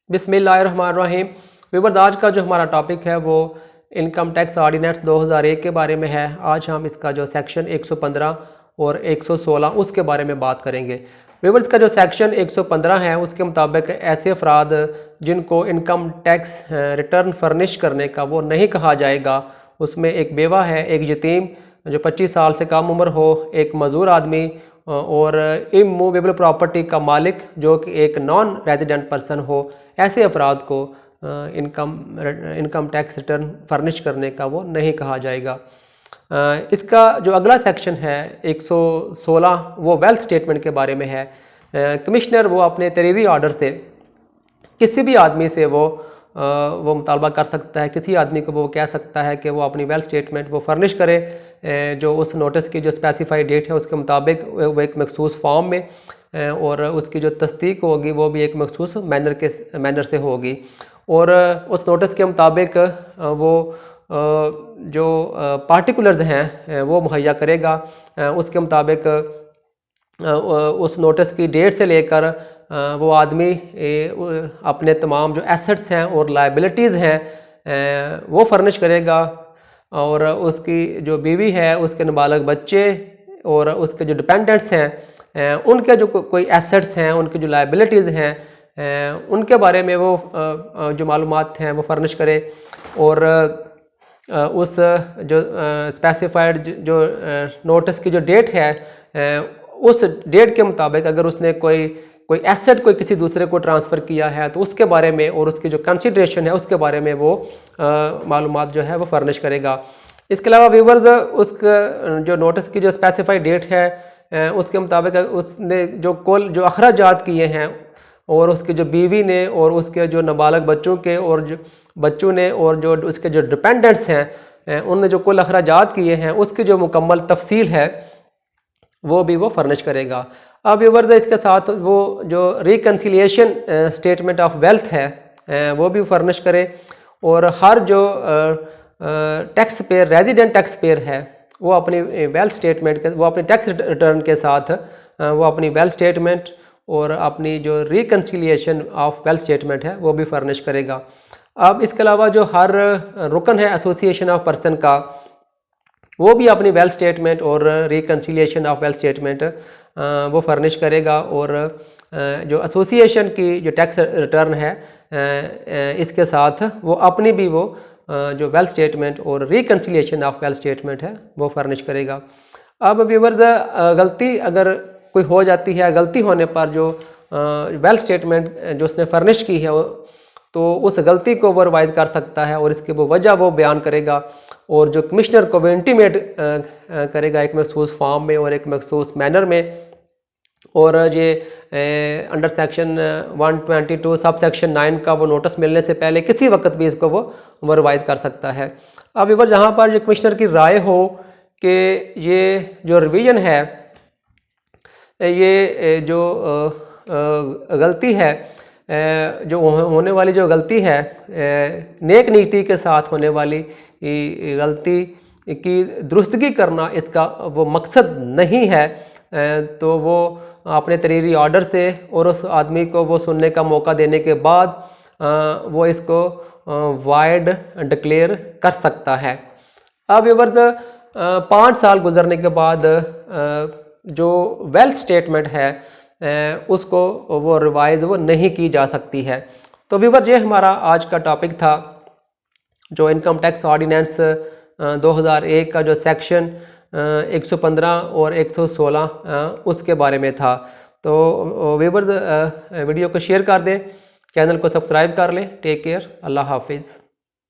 बिस्मिल्लाहिर्रहमानिर्रहीम। व्यूअर्स, आज का जो हमारा टॉपिक है वो इनकम टैक्स ऑर्डिनेंस 2001 के बारे में है। आज हम इसका जो सेक्शन 115 और 116 उसके बारे में बात करेंगे। व्यूअर्स, का जो सेक्शन 115 है उसके मुताबिक ऐसे अफराद जिनको इनकम टैक्स रिटर्न फर्निश करने का वो नहीं कहा जाएगा, उसमें एक बेवा है, एक यतीम जो 25 साल से कम उम्र हो, एक मजदूर आदमी और इमूवेबल प्रॉपर्टी का मालिक जो कि एक नॉन रेजिडेंट पर्सन हो। ऐसे अफराद को इनकम टैक्स रिटर्न फर्निश करने का वो नहीं कहा जाएगा। इसका जो अगला सेक्शन है 116 वो वेल्थ स्टेटमेंट के बारे में है। कमिश्नर वो अपने तहरीरी ऑर्डर से किसी भी आदमी से वो मुतालबा कर सकता है, किसी आदमी को वो कह सकता है कि वो अपनी वेल्थ स्टेटमेंट वो फर्निश करे, जो उस नोटिस की जो स्पेसिफाइड डेट है उसके मुताबिक वो एक मखसूस फॉर्म में, और उसकी जो तस्दीक होगी वो भी एक मखसूस मैनर से होगी। और उस नोटिस के मुताबिक वो जो पार्टिकुलर्स हैं वो मुहैया करेगा। उसके मुताबिक उस नोटिस की डेट से लेकर वो आदमी अपने तमाम जो एसेट्स हैं और लायबिलिटीज़ हैं वो फर्निश करेगा, और उसकी जो बीवी है, उसके नाबालिग बच्चे और उसके जो डिपेंडेंट्स हैं उनके जो कोई एसेट्स हैं, उनकी जो लायबिलिटीज़ हैं उनके बारे में वो जो मालूमात हैं वो फर्निश करे। और उस जो स्पेसिफाइड जो नोटिस की जो डेट है उस डेट के मुताबिक अगर उसने कोई एसेट कोई किसी दूसरे को ट्रांसफ़र किया है तो उसके बारे में और उसकी जो कंसिडरेशन है उसके बारे में वो मालूमात जो है वो फर्निश करेगा। इसके अलावा व्यूअर्स, उसका जो नोटिस की जो स्पेसिफाइड डेट है उसके मुताबिक उसने जो कुल जो अखराजात किए हैं और उसकी जो बीवी ने और उसके जो नाबालिग बच्चों के और जो बच्चों ने और जो उसके जो डिपेंडेंट्स हैं उनने जो कुल अखराजात किए हैं उसकी जो मुकम्मल तफसील है वो भी वो फर्निश करेगा। अब व्यूअर्स, इसके साथ वो जो रिकन्सिलिएशन स्टेटमेंट ऑफ वेल्थ है वो भी फर्निश करे, और हर जो tax payer resident tax payer है वो अपनी वेल्थ स्टेटमेंट के वो अपनी टैक्स रिटर्न के साथ वो अपनी वेल्थ स्टेटमेंट और अपनी जो रिकन्सिलिएशन ऑफ वेल्थ स्टेटमेंट है वो भी फर्निश करेगा। अब इसके अलावा जो हर रुकन है एसोसिएशन ऑफ पर्सन का, वो भी अपनी वेल्थ स्टेटमेंट और रिकन्सिलिएशन ऑफ वेल्थ स्टेटमेंट वो फर्निश करेगा। और जो एसोसिएशन की जो टैक्स रिटर्न है इसके साथ वो अपनी भी वो जो वेल्थ स्टेटमेंट और रिकन्सिलिएशन ऑफ वेल्थ स्टेटमेंट है वो फर्निश करेगा। अब व्यूअर्स, गलती अगर कोई हो जाती है, गलती होने पर जो वेल्थ स्टेटमेंट जो उसने फर्निश की है तो उस गलती को वो रिवाइज कर सकता है और इसके वो वजह वो बयान करेगा, और जो कमिश्नर को वो इंटीमेट करेगा एक मखसूस फॉर्म में और एक मखसूस मैनर में। और ये अंडर सेक्शन 122 सब सेक्शन 9 का वो नोटिस मिलने से पहले किसी वक्त भी इसको वो रिवाइज कर सकता है। अब इवर जहाँ पर जो कमिश्नर की राय हो कि ये जो रिवीजन है, ये जो गलती है, जो होने वाली जो गलती है, नेक नीति के साथ होने वाली गलती की दुरुस्तगी करना इसका वो मकसद नहीं है, तो वो अपने तहरीरी ऑर्डर से और उस आदमी को वो सुनने का मौका देने के बाद वो इसको वाइड डिक्लेयर कर सकता है। अब व्यूअर्स, 5 साल गुजरने के बाद जो वेल्थ स्टेटमेंट है उसको वो रिवाइज वो नहीं की जा सकती है। तो व्यूअर्स, ये हमारा आज का टॉपिक था जो इनकम टैक्स ऑर्डिनेंस 2001 का जो सेक्शन 115 और 116 उसके बारे में था। तो व्यूअर्स, वीडियो को शेयर कर दें, चैनल को सब्सक्राइब कर लें। टेक केयर, अल्लाह हाफिज़।